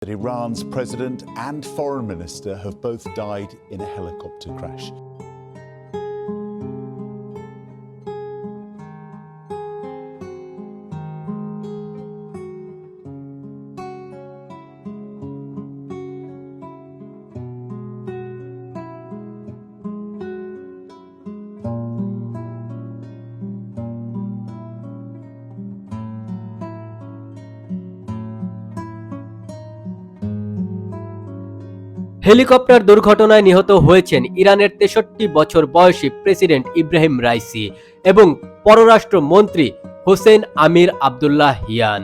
that Iran's president and foreign minister have both died in a helicopter crash. Helicopter দুর্ঘটনায় নিহত হয়েছেন ইরানের ৬৩ বছর বয়সী প্রেসিডেন্ট ইব্রাহিম রাইসি এবং পররাষ্ট্র মন্ত্রী হোসেন আমির আবদুল্লাহিয়ান।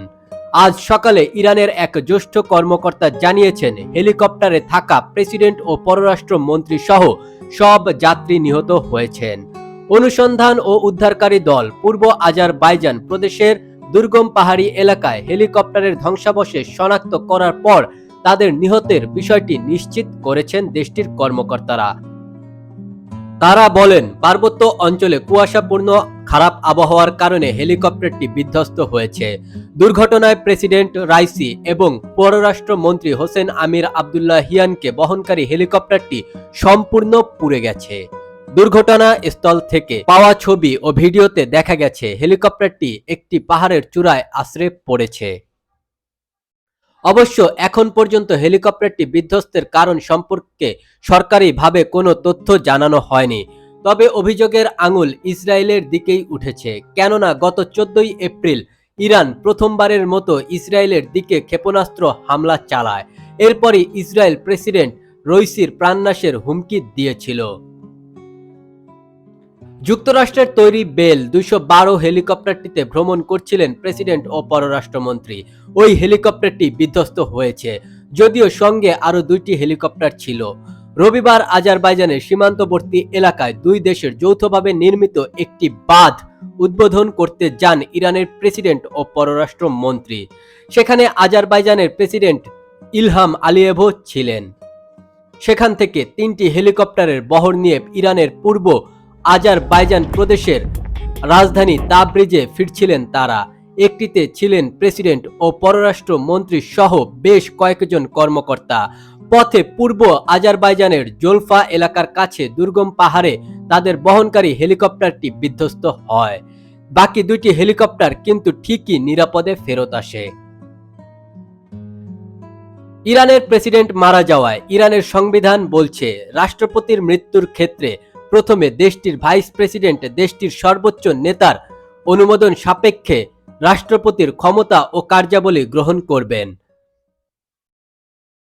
আজ সকালে ইরানের এক জ্যেষ্ঠ কর্মকর্তা জানিয়েছেন, হেলিকপ্টারে থাকা প্রেসিডেন্ট ও পররাষ্ট্র মন্ত্রী সহ সব যাত্রী নিহত হয়েছেন। অনুসন্ধান ও উদ্ধারকারী দল পূর্ব আজারবাইজান প্রদেশের দুর্গম পাহাড়ি এলাকায় হেলিকপ্টারের ধ্বংসাবশেষ শনাক্ত করার পর তাদের নিহতের বিষয়টি নিশ্চিত করেছেন দেশটির কর্মকর্তারা। তারা বলেন, পার্বত্য অঞ্চলে কুয়াশাপূর্ণ খারাপ আবহাওয়ার কারণে হেলিকপ্টারটি বিধ্বস্ত হয়েছে। দুর্ঘটনায় প্রেসিডেন্ট রাইসি এবং পররাষ্ট্র মন্ত্রী হোসেন আমির আবদুল্লাহিয়ানকে বহনকারী হেলিকপ্টারটি সম্পূর্ণ পুড়ে গেছে। দুর্ঘটনা স্থল থেকে পাওয়া ছবি ও ভিডিওতে দেখা গেছে হেলিকপ্টারটি একটি পাহাড়ের চূড়ায় আছড়ে পড়েছে। অবশ্য এখন পর্যন্ত হেলিকপ্টারটি বিধ্বস্তের কারণ সম্পর্কে সরকারিভাবে কোনো তথ্য জানানো হয়নি। তবে অভিযোগের আঙুল ইসরায়েলের দিকেই উঠেছে, কেননা গত 14 এপ্রিল ইরান প্রথমবারের মতো ইসরায়েলের দিকে ক্ষেপণাস্ত্র হামলা চালায়। এরপরই ইসরায়েল প্রেসিডেন্ট রাইসির প্রাণনাশের হুমকি দিয়েছিল। যুক্তরাষ্ট্রের তৈরি বেল 212 হেলিকপ্টারটিতে ভ্রমণ করছিলেন প্রেসিডেন্ট ও পররাষ্ট্রমন্ত্রী। ওই হেলিকপ্টারটি বিধ্বস্ত হয়েছে, যদিও সঙ্গে আরো 2টি হেলিকপ্টার ছিল। রবিবার আজারবাইজানের সীমান্তবর্তী এলাকায় দুই দেশের যৌথভাবে নির্মিত একটি বাঁধ উদ্বোধন করতে যান ইরানের প্রেসিডেন্ট ও পররাষ্ট্রমন্ত্রী। সেখানে আজারবাইজানের প্রেসিডেন্ট ইলহাম আলিয়েভও ছিলেন। সেখান থেকে 3টি হেলিকপ্টারের বহর নিয়ে ইরানের পূর্ব আজারবাইজান প্রদেশের রাজধানী তাবরিজে ফিরছিলেন তারা। একটিতে ছিলেন প্রেসিডেন্ট ও পররাষ্ট্র মন্ত্রী সহ বেশ কয়েকজন কর্মকর্তা। পথে পূর্ব আজারবাইজানের জোলফা এলাকার কাছে দুর্গম পাহাড়ে তাদের বহনকারী হেলিকপ্টারটি বিধ্বস্ত হয়। বাকি 2টি হেলিকপ্টার কিন্তু ঠিকই নিরাপদে ফেরত আসে। ইরানের প্রেসিডেন্ট মারা যাওয়ায় ইরানের সংবিধান বলছে, রাষ্ট্রপতির মৃত্যুর ক্ষেত্রে প্রথমে দেশটির ভাইস প্রেসিডেন্ট দেশটির সর্বোচ্চ নেতার অনুমোদন সাপেক্ষে রাষ্ট্রপতির ক্ষমতা ও কার্যাবলী গ্রহণ করবেন।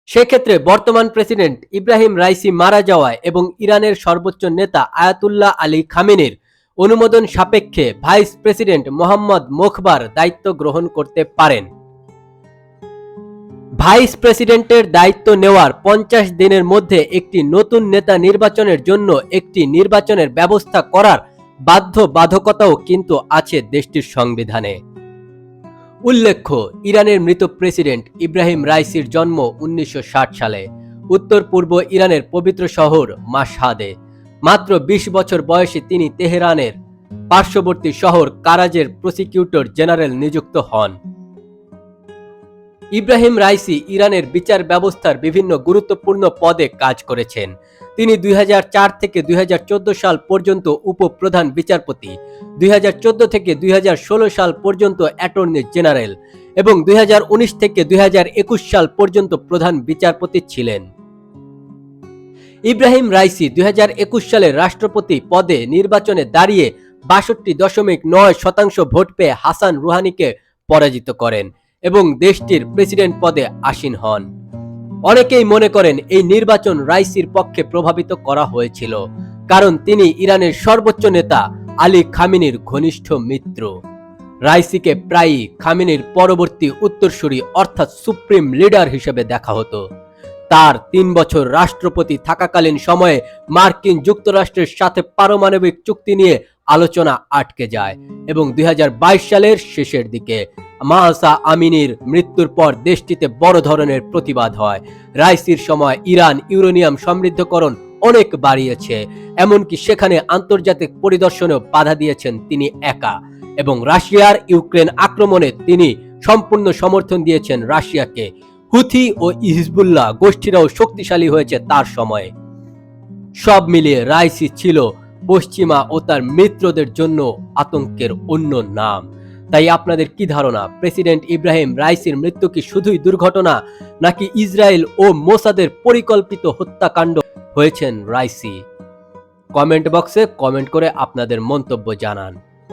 সেক্ষেত্রে বর্তমান প্রেসিডেন্ট ইব্রাহিম রাইসি মারা যাওয়ায় এবং ইরানের সর্বোচ্চ নেতা আয়াতুল্লাহ আলী খামেনির অনুমোদন সাপেক্ষে ভাইস প্রেসিডেন্ট মোহাম্মদ মোখবার দায়িত্ব গ্রহণ করতে পারেন। ভাইস প্রেসিডেন্টের দায়িত্ব নেওয়ার 50 দিনের মধ্যে একটি নতুন নেতা নির্বাচনের জন্য একটি নির্বাচনের ব্যবস্থা করার বাধ্যবাধকতাও কিন্তু আছে দেশটির সংবিধানে। উল্লেখ্য, ইরানের মৃত প্রেসিডেন্ট ইব্রাহিম রাইসির জন্ম 1960 সালে উত্তর পূর্ব ইরানের পবিত্র শহর মাশহাদে। মাত্র 20 বছর বয়সে তিনি তেহরানের পার্শ্ববর্তী শহর কারাজের প্রসিকিউটর জেনারেল নিযুক্ত হন। ইব্রাহিম রাইসি ইরানের বিচার ব্যবস্থার বিভিন্ন গুরুত্বপূর্ণ পদে কাজ করেছেন। তিনি 2004 থেকে 2014 সাল পর্যন্ত উপপ্রধান বিচারপতি, 2014 থেকে 2016 সাল পর্যন্ত অ্যাটর্নি জেনারেল এবং 2019 থেকে 2021 সাল পর্যন্ত প্রধান বিচারপতি ছিলেন। ইব্রাহিম রাইসি 2021 সালের রাষ্ট্রপতি পদে নির্বাচনে দাঁড়িয়ে 62.9% ভোট পেয়ে হাসান রুহানিকে পরাজিত করেন এবং দেশটির প্রেসিডেন্ট পদে আসীন হন। অনেকেই মনে করেন এই নির্বাচন রাইসির পক্ষে প্রভাবিত করা হয়েছিল, কারণ তিনি ইরানের সর্বোচ্চ নেতা আলী খামেনির ঘনিষ্ঠ মিত্র। রাইসিকে প্রায়ই খামেনির পরবর্তী উত্তরসূরি অর্থাৎ সুপ্রিম লিডার হিসেবে দেখা হতো। তার 3 বছর রাষ্ট্রপতি থাকাকালীন সময়ে মার্কিন যুক্তরাষ্ট্রের সাথে পারমাণবিক চুক্তি নিয়ে আলোচনা আটকে যায় এবং 2022 সালের শেষের দিকে মাহসা আমিনির মৃত্যুর পর দেশটিতে বড় ধরনের প্রতিবাদ হয়। রাইসির সময় ইরান ইউরেনিয়াম সমৃদ্ধকরণ অনেক বাড়িয়েছে, এমনকি সেখানে আন্তর্জাতিক পরিদর্শনেও বাধা দিয়েছেন তিনি একা, এবং রাশিয়ার ইউক্রেন আক্রমণে তিনি সম্পূর্ণ সমর্থন দিয়েছেন রাশিয়াকে। হুথি ও হিজবুল্লাহ গোষ্ঠীরাও শক্তিশালী হয়েছে তার সময়ে। সব মিলিয়ে রাইসি ছিল পশ্চিমা ও তার মিত্রদের জন্য আতঙ্কের অন্য নাম। তাই আপনাদের কি ধারণা, প্রেসিডেন্ট ইব্রাহিম রাইসির মৃত্যু কি শুধুই দুর্ঘটনা, নাকি ইসরায়েল ও মোসাদের পরিকল্পিত হত্যাকাণ্ড হয়েছেন রাইসি? কমেন্ট বক্সে কমেন্ট করে আপনাদের মন্তব্য জানান।